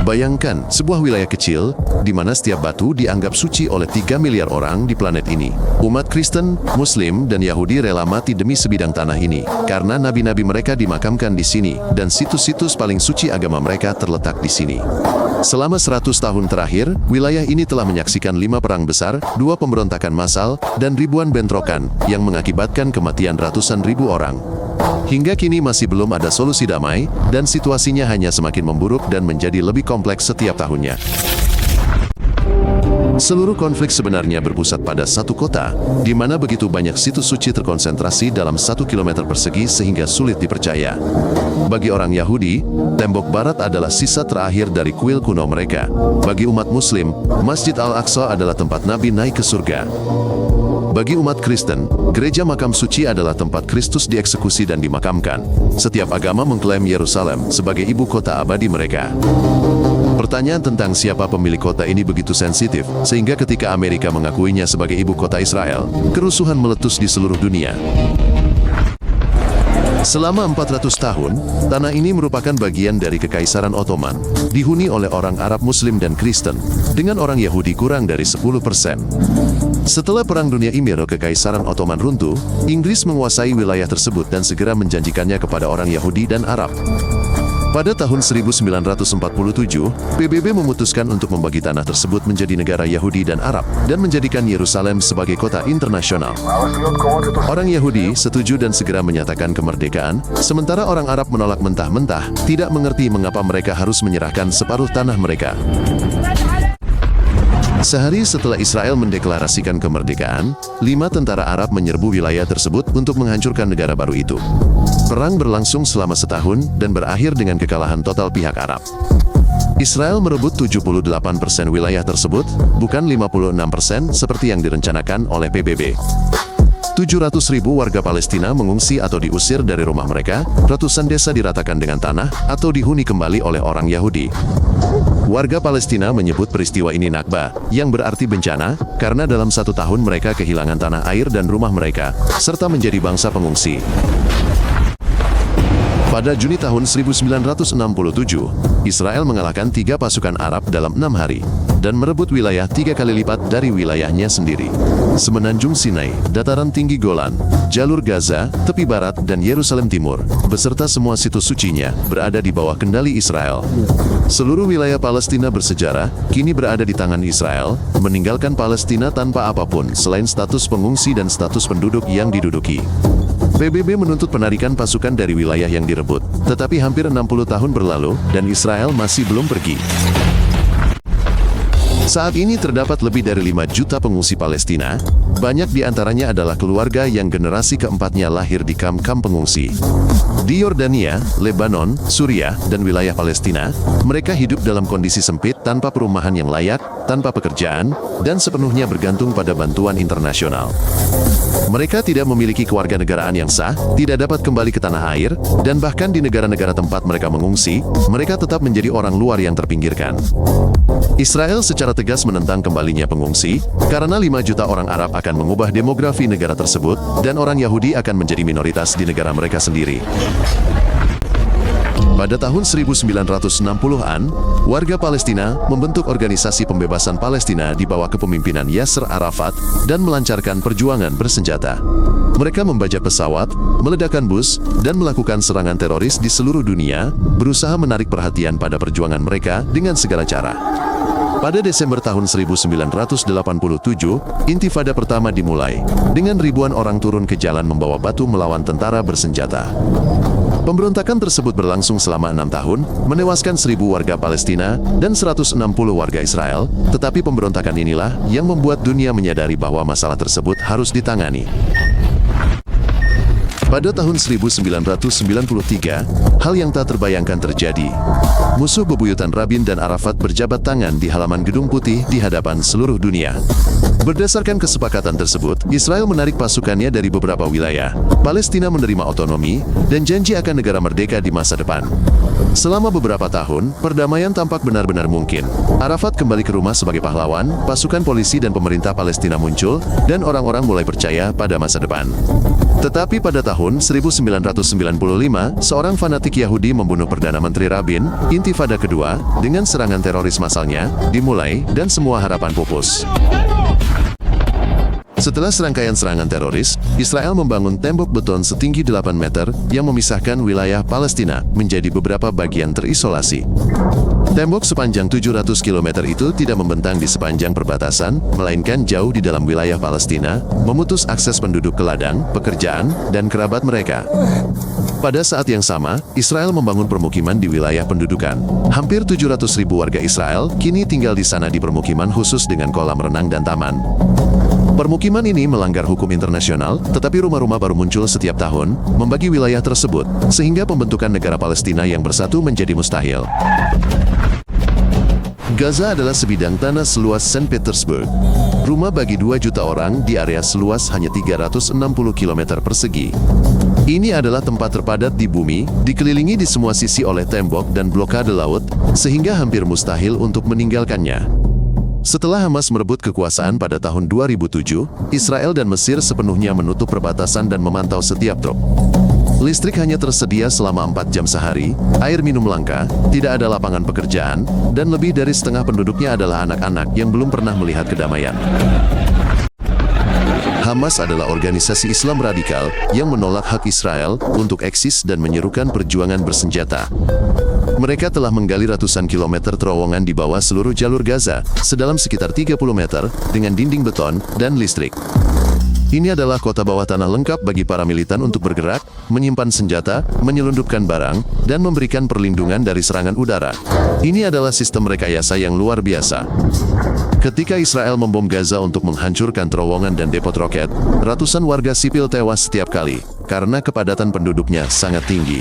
Bayangkan, sebuah wilayah kecil, di mana setiap batu dianggap suci oleh 3 miliar orang di planet ini. Umat Kristen, Muslim, dan Yahudi rela mati demi sebidang tanah ini, karena nabi-nabi mereka dimakamkan di sini, dan situs-situs paling suci agama mereka terletak di sini. Selama 100 tahun terakhir, wilayah ini telah menyaksikan 5 perang besar, 2 pemberontakan massal, dan ribuan bentrokan, yang mengakibatkan kematian ratusan ribu orang. Hingga kini masih belum ada solusi damai, dan situasinya hanya semakin memburuk dan menjadi lebih kompleks setiap tahunnya. Seluruh konflik sebenarnya berpusat pada satu kota, di mana begitu banyak situs suci terkonsentrasi dalam 1 kilometer persegi sehingga sulit dipercaya. Bagi orang Yahudi, tembok barat adalah sisa terakhir dari kuil kuno mereka. Bagi umat Muslim, Masjid Al-Aqsa adalah tempat Nabi naik ke surga. Bagi umat Kristen, gereja makam suci adalah tempat Kristus dieksekusi dan dimakamkan. Setiap agama mengklaim Yerusalem sebagai ibu kota abadi mereka. Pertanyaan tentang siapa pemilik kota ini begitu sensitif, sehingga ketika Amerika mengakuinya sebagai ibu kota Israel, kerusuhan meletus di seluruh dunia. Selama 400 tahun, tanah ini merupakan bagian dari Kekaisaran Ottoman, dihuni oleh orang Arab Muslim dan Kristen, dengan orang Yahudi kurang dari 10%. Setelah Perang Dunia I, Kekaisaran Ottoman runtuh, Inggris menguasai wilayah tersebut dan segera menjanjikannya kepada orang Yahudi dan Arab. Pada tahun 1947, PBB memutuskan untuk membagi tanah tersebut menjadi negara Yahudi dan Arab, dan menjadikan Yerusalem sebagai kota internasional. Orang Yahudi setuju dan segera menyatakan kemerdekaan, sementara orang Arab menolak mentah-mentah, tidak mengerti mengapa mereka harus menyerahkan separuh tanah mereka. Sehari setelah Israel mendeklarasikan kemerdekaan, 5 tentara Arab menyerbu wilayah tersebut untuk menghancurkan negara baru itu. Perang berlangsung selama setahun dan berakhir dengan kekalahan total pihak Arab. Israel merebut 78% wilayah tersebut, bukan 56% seperti yang direncanakan oleh PBB. 700.000 warga Palestina mengungsi atau diusir dari rumah mereka, ratusan desa diratakan dengan tanah, atau dihuni kembali oleh orang Yahudi. Warga Palestina menyebut peristiwa ini Nakba, yang berarti bencana, karena dalam 1 tahun mereka kehilangan tanah air dan rumah mereka, serta menjadi bangsa pengungsi. Pada Juni tahun 1967, Israel mengalahkan 3 pasukan Arab dalam 6 hari, dan merebut wilayah 3 kali lipat dari wilayahnya sendiri. Semenanjung Sinai, dataran tinggi Golan, jalur Gaza, tepi barat, dan Yerusalem Timur, beserta semua situs sucinya, berada di bawah kendali Israel. Seluruh wilayah Palestina bersejarah, kini berada di tangan Israel, meninggalkan Palestina tanpa apapun selain status pengungsi dan status penduduk yang diduduki. PBB menuntut penarikan pasukan dari wilayah yang direbut, tetapi hampir 60 tahun berlalu, dan Israel masih belum pergi. Saat ini terdapat lebih dari 5 juta pengungsi Palestina, banyak di antaranya adalah keluarga yang generasi keempatnya lahir di kamp-kamp pengungsi. Di Yordania, Lebanon, Suriah, dan wilayah Palestina, mereka hidup dalam kondisi sempit tanpa perumahan yang layak, tanpa pekerjaan, dan sepenuhnya bergantung pada bantuan internasional. Mereka tidak memiliki kewarganegaraan yang sah, tidak dapat kembali ke tanah air, dan bahkan di negara-negara tempat mereka mengungsi, mereka tetap menjadi orang luar yang terpinggirkan. Israel secara tegas menentang kembalinya pengungsi, karena 5 juta orang Arab akan mengubah demografi negara tersebut, dan orang Yahudi akan menjadi minoritas di negara mereka sendiri. Pada tahun 1960-an, warga Palestina membentuk Organisasi Pembebasan Palestina di bawah kepemimpinan Yasser Arafat dan melancarkan perjuangan bersenjata. Mereka membajak pesawat, meledakkan bus, dan melakukan serangan teroris di seluruh dunia, berusaha menarik perhatian pada perjuangan mereka dengan segala cara. Pada Desember tahun 1987, Intifada pertama dimulai, dengan ribuan orang turun ke jalan membawa batu melawan tentara bersenjata. Pemberontakan tersebut berlangsung selama 6 tahun, menewaskan 1.000 warga Palestina dan 160 warga Israel, tetapi pemberontakan inilah yang membuat dunia menyadari bahwa masalah tersebut harus ditangani. Pada tahun 1993, hal yang tak terbayangkan terjadi. Musuh bebuyutan Rabin dan Arafat berjabat tangan di halaman Gedung Putih di hadapan seluruh dunia. Berdasarkan kesepakatan tersebut, Israel menarik pasukannya dari beberapa wilayah. Palestina menerima otonomi dan janji akan negara merdeka di masa depan. Selama beberapa tahun, perdamaian tampak benar-benar mungkin. Arafat kembali ke rumah sebagai pahlawan, pasukan polisi dan pemerintah Palestina muncul, dan orang-orang mulai percaya pada masa depan. Tetapi pada tahun tahun 1995, seorang fanatik Yahudi membunuh Perdana Menteri Rabin. Intifada kedua, dengan serangan teroris massalnya, dimulai dan semua harapan pupus. Setelah serangkaian serangan teroris, Israel membangun tembok beton setinggi 8 meter yang memisahkan wilayah Palestina menjadi beberapa bagian terisolasi. Tembok sepanjang 700 km itu tidak membentang di sepanjang perbatasan, melainkan jauh di dalam wilayah Palestina, memutus akses penduduk ke ladang, pekerjaan, dan kerabat mereka. Pada saat yang sama, Israel membangun permukiman di wilayah pendudukan. Hampir 700.000 warga Israel kini tinggal di sana di permukiman khusus dengan kolam renang dan taman. Permukiman ini melanggar hukum internasional, tetapi rumah-rumah baru muncul setiap tahun, membagi wilayah tersebut, sehingga pembentukan negara Palestina yang bersatu menjadi mustahil. Gaza adalah sebidang tanah seluas St. Petersburg. Rumah bagi 2 juta orang di area seluas hanya 360 km persegi. Ini adalah tempat terpadat di bumi, dikelilingi di semua sisi oleh tembok dan blokade laut, sehingga hampir mustahil untuk meninggalkannya. Setelah Hamas merebut kekuasaan pada tahun 2007, Israel dan Mesir sepenuhnya menutup perbatasan dan memantau setiap truk. Listrik hanya tersedia selama 4 jam sehari, air minum langka, tidak ada lapangan pekerjaan, dan lebih dari setengah penduduknya adalah anak-anak yang belum pernah melihat kedamaian. Hamas adalah organisasi Islam radikal yang menolak hak Israel untuk eksis dan menyerukan perjuangan bersenjata. Mereka telah menggali ratusan kilometer terowongan di bawah seluruh jalur Gaza, sedalam sekitar 30 meter, dengan dinding beton dan listrik. Ini adalah kota bawah tanah lengkap bagi para militan untuk bergerak, menyimpan senjata, menyelundupkan barang, dan memberikan perlindungan dari serangan udara. Ini adalah sistem rekayasa yang luar biasa. Ketika Israel membom Gaza untuk menghancurkan terowongan dan depot roket, ratusan warga sipil tewas setiap kali, karena kepadatan penduduknya sangat tinggi.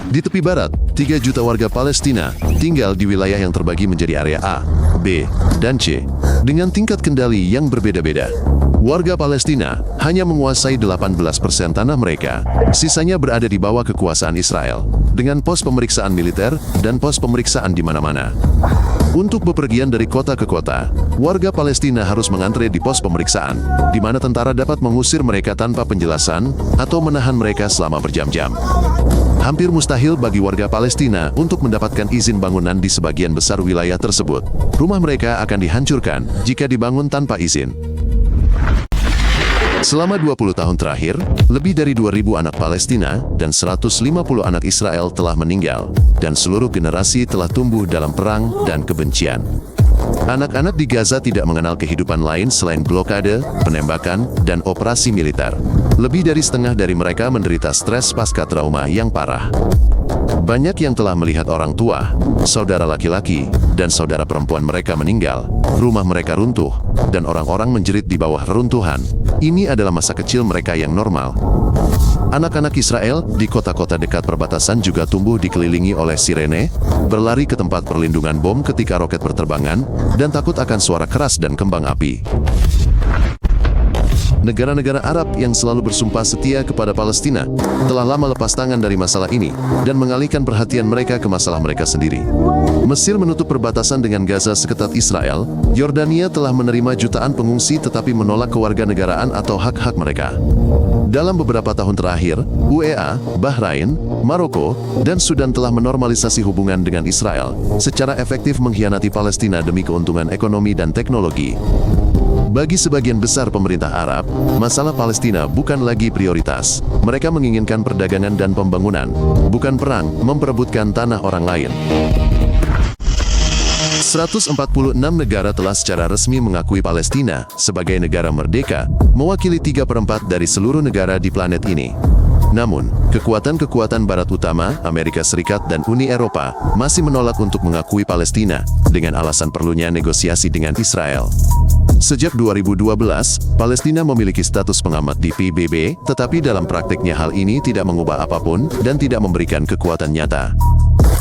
Di tepi barat, 3 juta warga Palestina tinggal di wilayah yang terbagi menjadi area A, B, dan C, dengan tingkat kendali yang berbeda-beda. Warga Palestina hanya menguasai 18% tanah mereka, sisanya berada di bawah kekuasaan Israel, dengan pos pemeriksaan militer dan pos pemeriksaan di mana-mana. Untuk bepergian dari kota ke kota, warga Palestina harus mengantre di pos pemeriksaan, di mana tentara dapat mengusir mereka tanpa penjelasan atau menahan mereka selama berjam-jam. Hampir mustahil bagi warga Palestina untuk mendapatkan izin bangunan di sebagian besar wilayah tersebut. Rumah mereka akan dihancurkan jika dibangun tanpa izin. Selama 20 tahun terakhir, lebih dari 2.000 anak Palestina dan 150 anak Israel telah meninggal, dan seluruh generasi telah tumbuh dalam perang dan kebencian. Anak-anak di Gaza tidak mengenal kehidupan lain selain blokade, penembakan, dan operasi militer. Lebih dari setengah dari mereka menderita stres pasca trauma yang parah. Banyak yang telah melihat orang tua, saudara laki-laki, dan saudara perempuan mereka meninggal, rumah mereka runtuh, dan orang-orang menjerit di bawah reruntuhan. Ini adalah masa kecil mereka yang normal. Anak-anak Israel di kota-kota dekat perbatasan juga tumbuh dikelilingi oleh sirene, berlari ke tempat perlindungan bom ketika roket berterbangan, dan takut akan suara keras dan kembang api. Negara-negara Arab yang selalu bersumpah setia kepada Palestina telah lama lepas tangan dari masalah ini dan mengalihkan perhatian mereka ke masalah mereka sendiri. Mesir menutup perbatasan dengan Gaza seketat Israel. Yordania telah menerima jutaan pengungsi tetapi menolak kewarganegaraan atau hak-hak mereka. Dalam beberapa tahun terakhir, UEA, Bahrain, Maroko, dan Sudan telah menormalisasi hubungan dengan Israel, secara efektif mengkhianati Palestina demi keuntungan ekonomi dan teknologi. Bagi sebagian besar pemerintah Arab, masalah Palestina bukan lagi prioritas. Mereka menginginkan perdagangan dan pembangunan, bukan perang memperebutkan tanah orang lain. 146 negara telah secara resmi mengakui Palestina sebagai negara merdeka, mewakili 3/4 dari seluruh negara di planet ini. Namun, kekuatan-kekuatan Barat utama, Amerika Serikat dan Uni Eropa, masih menolak untuk mengakui Palestina, dengan alasan perlunya negosiasi dengan Israel. Sejak 2012, Palestina memiliki status pengamat di PBB, tetapi dalam praktiknya hal ini tidak mengubah apapun dan tidak memberikan kekuatan nyata.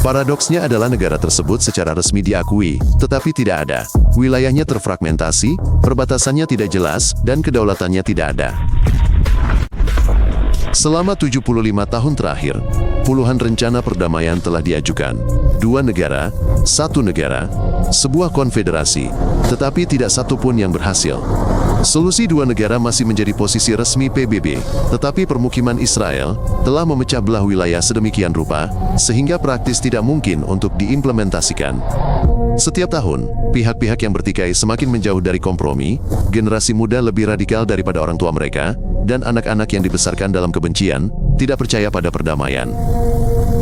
Paradoksnya adalah negara tersebut secara resmi diakui, tetapi tidak ada. Wilayahnya terfragmentasi, perbatasannya tidak jelas, dan kedaulatannya tidak ada. Selama 75 tahun terakhir, puluhan rencana perdamaian telah diajukan. 2 negara, 1 negara, sebuah konfederasi, tetapi tidak satu pun yang berhasil. Solusi dua negara masih menjadi posisi resmi PBB, tetapi permukiman Israel telah memecah belah wilayah sedemikian rupa, sehingga praktis tidak mungkin untuk diimplementasikan. Setiap tahun, pihak-pihak yang bertikai semakin menjauh dari kompromi, generasi muda lebih radikal daripada orang tua mereka, dan anak-anak yang dibesarkan dalam kebencian, tidak percaya pada perdamaian.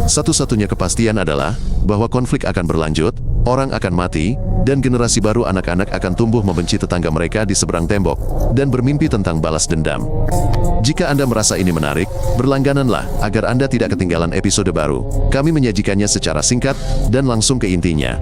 Satu-satunya kepastian adalah bahwa konflik akan berlanjut, orang akan mati, dan generasi baru anak-anak akan tumbuh membenci tetangga mereka di seberang tembok, dan bermimpi tentang balas dendam. Jika Anda merasa ini menarik, berlanggananlah agar Anda tidak ketinggalan episode baru. Kami menyajikannya secara singkat dan langsung ke intinya.